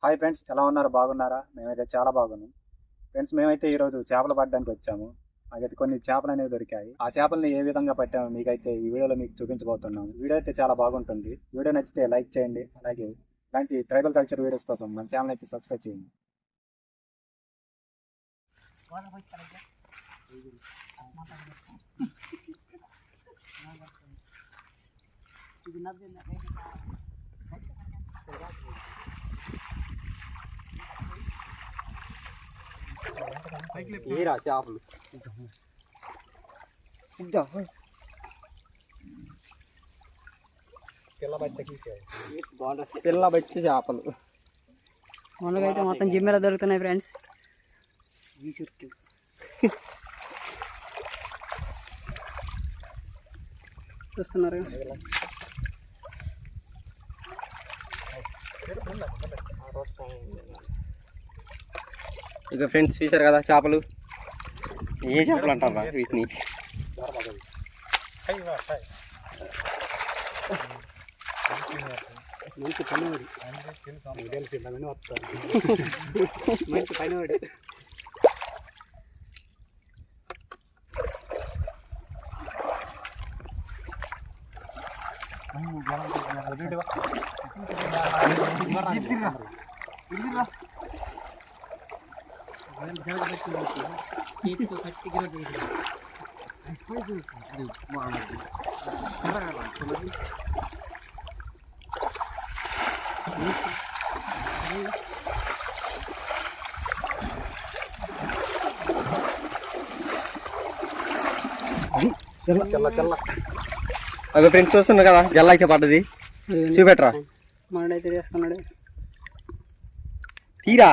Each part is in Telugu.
హాయ్ ఫ్రెండ్స్, ఎలా ఉన్నారు? బాగున్నారా? మేమైతే చాలా బాగున్నాం ఫ్రెండ్స్. మేమైతే ఈరోజు చేపలు పట్టడానికి వచ్చాము. మాకైతే కొన్ని చేపలు అనేవి దొరికాయి. ఆ చేపల్ని ఏ విధంగా పట్టామో మీకైతే ఈ వీడియోలో మీకు చూపించబోతున్నాము. వీడియో అయితే చాలా బాగుంటుంది. వీడియో నచ్చితే లైక్ చేయండి. అలాగే ఇలాంటి ట్రైబల్ కల్చర్ వీడియోస్ కోసం మన ఛానల్ అయితే సబ్స్క్రైబ్ చేయండి. ఏరా చేపలు పిల్ల బచ్చి చేపలు మనకైతే మొత్తం జిమ్మెలా దొరుకుతున్నాయి ఫ్రెండ్స్. చూస్తున్నారు ఇక ఫ్రెండ్స్ చూసారు కదా చేపలు. ఏ చేపలు అంటారా వీటిని? మంచి పనివాడు, మంచి పనివాడు. అదే ఫ్రెండ్స్ చూస్తున్నారు కదా, జల్ల అయితే పడ్డది. చూపెట్టరా, మనడైతే చేస్తున్నాడు. తీరా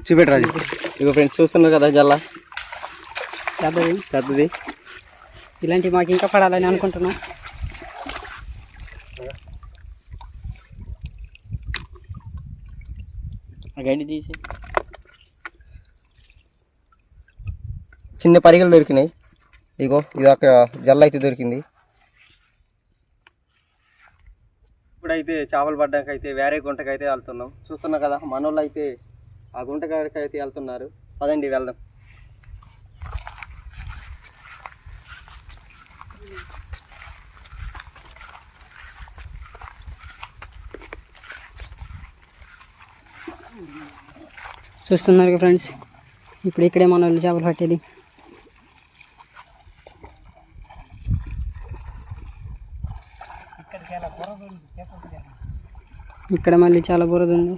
చూపెట్టరా. ఇక ఫ్రెండ్స్ చూస్తున్నారు కదా, జల్ల పెద్దది. ఇలాంటివి మాకు ఇంకా పడాలని అనుకుంటున్నాం. గడ్డి తీసి చిన్న పరిగెలు దొరికినాయి. ఇగో ఇది ఒక జల్ల అయితే దొరికింది. ఇప్పుడైతే చేపలు పడ్డానికి అయితే వేరే గుంటకి అయితే వెళ్తున్నాం. చూస్తున్నాం కదా, మనోళ్ళు అయితే ఆ గుంటకాడికి అయితే వెళ్తున్నారు. పదండి వెళ్దాం. చూస్తున్నారు ఫ్రెండ్స్, ఇప్పుడు ఇక్కడే మన వాళ్ళు చేపలు పట్టేది. ఇక్కడ మళ్ళీ చాలా బురద ఉంది.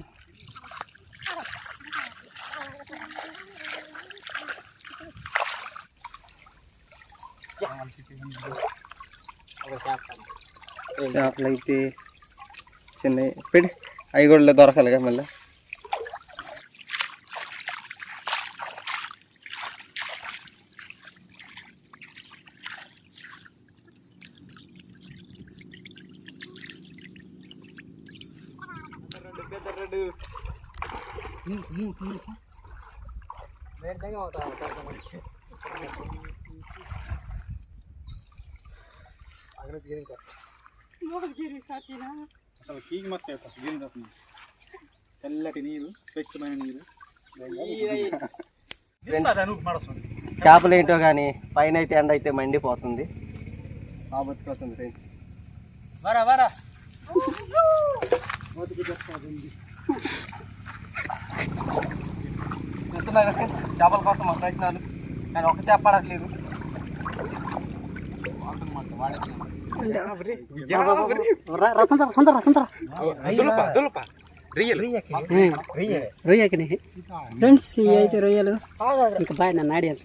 చేపలు అయితే చిన్న పెట్టి అవి కూడా దొరకాలిగా మళ్ళీ. అసలు కీకి మొత్తం తెల్లటి నీరు, స్వచ్ఛమైన నీరు. చేపలు ఏంటో కానీ పైన అయితే ఎండ అయితే మండిపోతుంది. బతికొస్తుంది ఫ్రెండ్స్. చూస్తున్నారు ఫ్రెండ్స్, చేపల కోసం మా ప్రయత్నాలు. కానీ ఒక చేప పడట్లేదు. రొయ్యకి ఫ్రెండ్స్, ఇవి అయితే రొయ్యలు. ఇంకా బాయ్ నన్ను ఆడియాలి.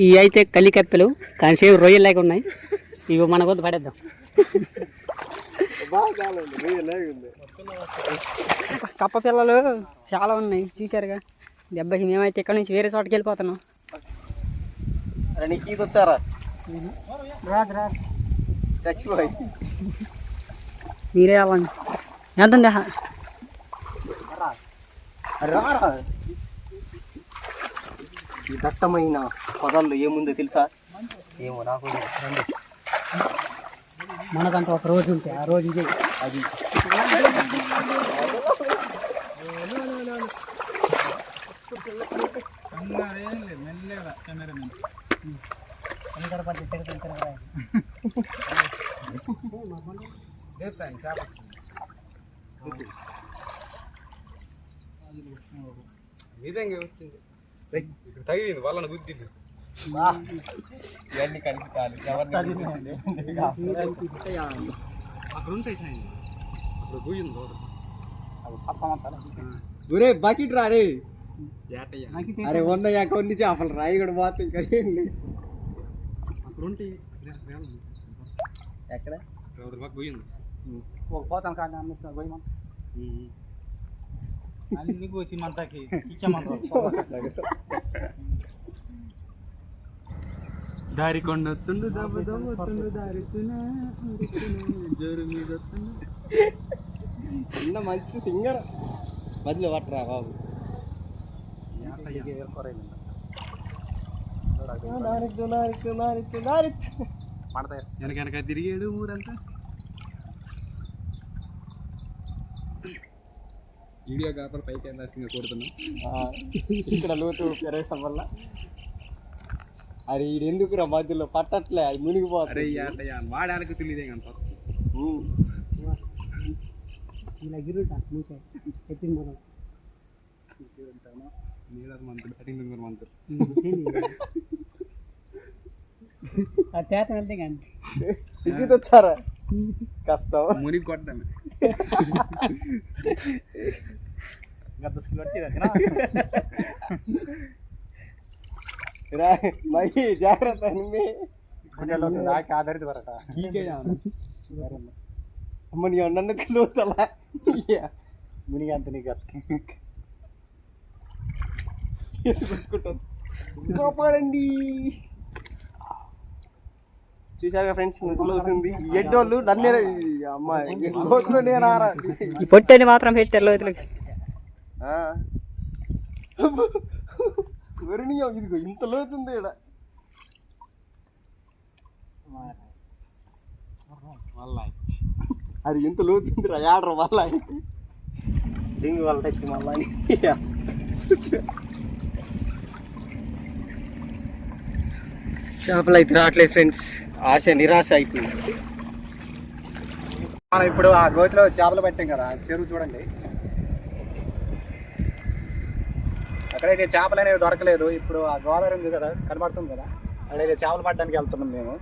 ఇవి అయితే కలికప్పెలు, కానీ సేపు రొయ్యలు లేక ఉన్నాయి. ఇవి మన కొద్ది పడేద్దాం. కప్ప పిల్లలు చాలా ఉన్నాయి, చూశారుగా. దెబ్బకి మేమైతే ఇక్కడ నుంచి వేరే చోటకి వెళ్ళిపోతున్నాం. నీకు ఇది వచ్చారా? రాదు రాదు. చచ్చిపోయి మీరే అవ్వండి. ఎంత ఉంది? రారా ఈ దట్టమైన పొదల్లో ఏముందో తెలుసా? ఏమో నాకు రండి. మనకంటే ఒక రోజు ఉంటే ఆ రోజు ఇది అది నిజంగా వచ్చింది తగిలింది వాళ్ళని గుద్దింది. ఇవన్నీ కనిపించాలి ఎవరిని అక్కడ ఉంటాయి సాయం అక్కడ పోయింది ఒరే బకెట్ రాడే. ఏటయ్యా అరే ఉన్నాయా కొన్ని చేపలు రాయి కూడా పోతే ఇంకా అక్కడ ఉంటాయి ఎక్కడ ఎవరి పక్క పోయింది. ఒక పోతాను కానీ అమ్మేసిన పోయి అన్ని పోతి మంతకి దారి కొండొత్తుండు దబ్బ దబ్బొత్తుండు దారి జోరు మీద చిన్న మంచి సింగర్ బదిలీ పట్టరా బాబు. వెనక తిరిగాడు ఊరంతా. వీడియో కాపర్ పైకి ఎందాల్సిందిగా కొడుతున్నాం. ఇక్కడ లోతు పెరగడం వల్ల అరే ఇది ఎందుకురా మధ్యలో పట్టట్లే అది మునిగిపోతుంది. అరే ఏటయ్యా వాడానికి తెలియదే అంత ఇలా గిరుంటా మూసే ఎత్తింది మనం నీళ్ళ మంతుడు బ్యాటింగ్ దింగురు మంతుడు ఆ చేత వెళ్తే కానీ దిగి తెచ్చారా కష్టం మునిగి కొట్టాము. మహి జాగ్రత్త ఆధారిత వరట అమ్మ నీ అన్న లోతలా మునిగి అంత నీకు కాపాడండి. చూసారుగా ఫ్రెండ్స్ అవుతుంది ఎడ్డోళ్ళు నన్నే అమ్మాయి లోతులో నేను ఆరా ఈ పొట్టని మాత్రం పెట్టారు లోతులకి. వరుణీయం ఇదిగో ఇంత లోతుంది ఇక్కడ. అది ఎంత లోతుంది రా ఆడరా వాళ్ళ డింగు వాళ్ళ తెచ్చి మళ్ళీ చేపలు అయితే రావట్లేదు ఫ్రెండ్స్. ఆశ నిరాశ అయిపోయింది. మనం ఇప్పుడు ఆ గోతిలో చేపలు పట్టాం కదా చెరువు చూడండి. అక్కడైతే చేపలు అనేవి దొరకలేదు. ఇప్పుడు ఆ గోదావరి ఉంది కదా కనబడుతుంది కదా అక్కడైతే చేపలు పట్టడానికి వెళ్తున్నాం మేము.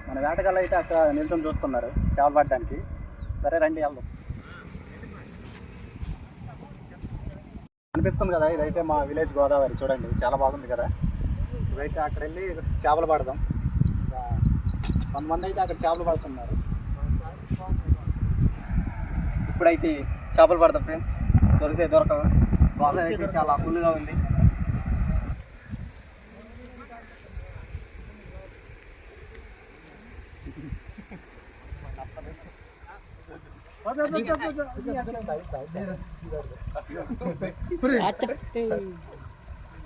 మన వేటగాళ్ళు అయితే అక్కడ నిల్చొని చూస్తున్నారు చేపలు పట్టడానికి. సరే రండి వెళ్దాం. అనిపిస్తుంది కదా ఇదైతే మా విలేజ్ గోదావరి చూడండి చాలా బాగుంది కదా. ఇదైతే అక్కడ వెళ్ళి చేపలు పడదాం. కొంతమంది అయితే అక్కడ చేపలు పడుతున్నారు. ఇప్పుడైతే చేపలు పడతాం ఫ్రెండ్స్. దొరికితే దొరకవు. గోదావరి అయితే చాలా ఫుల్గా ఉంది.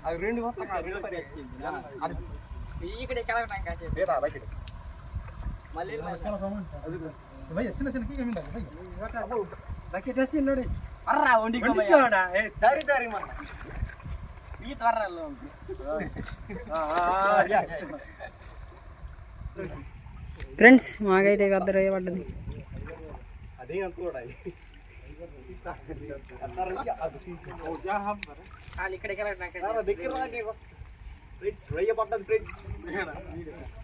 అవి రెండు మొత్తం ఫ్రెండ్స్ మాకైతే పెద్ద రొయ్య పడ్డది. అదే అనుకోడా రొయ్య పడ్డది ఫ్రెండ్స్.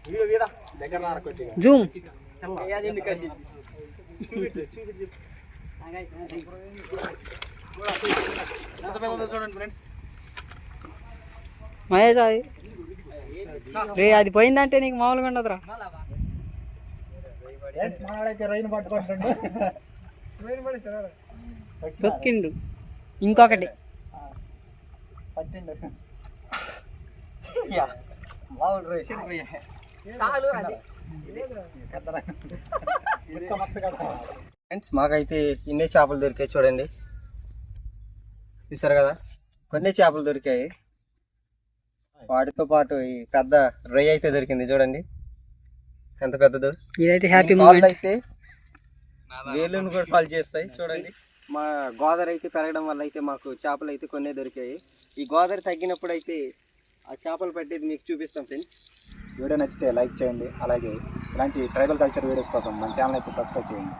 వీడియో మీద దగ్గర జూమ్ చూడండి ఫ్రెండ్స్. మహేష్ అది రే అది పోయిందంటే నీకు మామూలుగా ఉండదురా. మాడైతే రైలు పట్టుకుంటుండే తొక్కిండు ఇంకొకటి పట్టిండు. బాగుంది చాలు అది ఫ్రెండ్స్ మాకైతే ఇన్నే చేపలు దొరికాయి చూడండి, చూసారు కదా, కొన్ని చేపలు దొరికాయి. వాటితో పాటు ఈ పెద్ద రొయ్య అయితే దొరికింది చూడండి ఎంత పెద్దదో. ఇదైతే హ్యాపీ కాళ్ళు అయితే వేలును కూడా కాల్ చేస్తాయి చూడండి. మా గోదావరి అయితే పెరగడం వల్ల అయితే మాకు చేపలు అయితే కొన్ని దొరికాయి. ఈ గోదావరి తగ్గినప్పుడు అయితే ఆ చేపలు పట్టేది మీకు చూపిస్తాం ఫ్రెండ్స్. వీడియో నచ్చితే లైక్ చేయండి, అలాగే ఇలాంటి ట్రైబల్ కల్చర్ వీడియోస్ కోసం మన ఛానల్ అయితే సబ్స్క్రైబ్ చేయండి.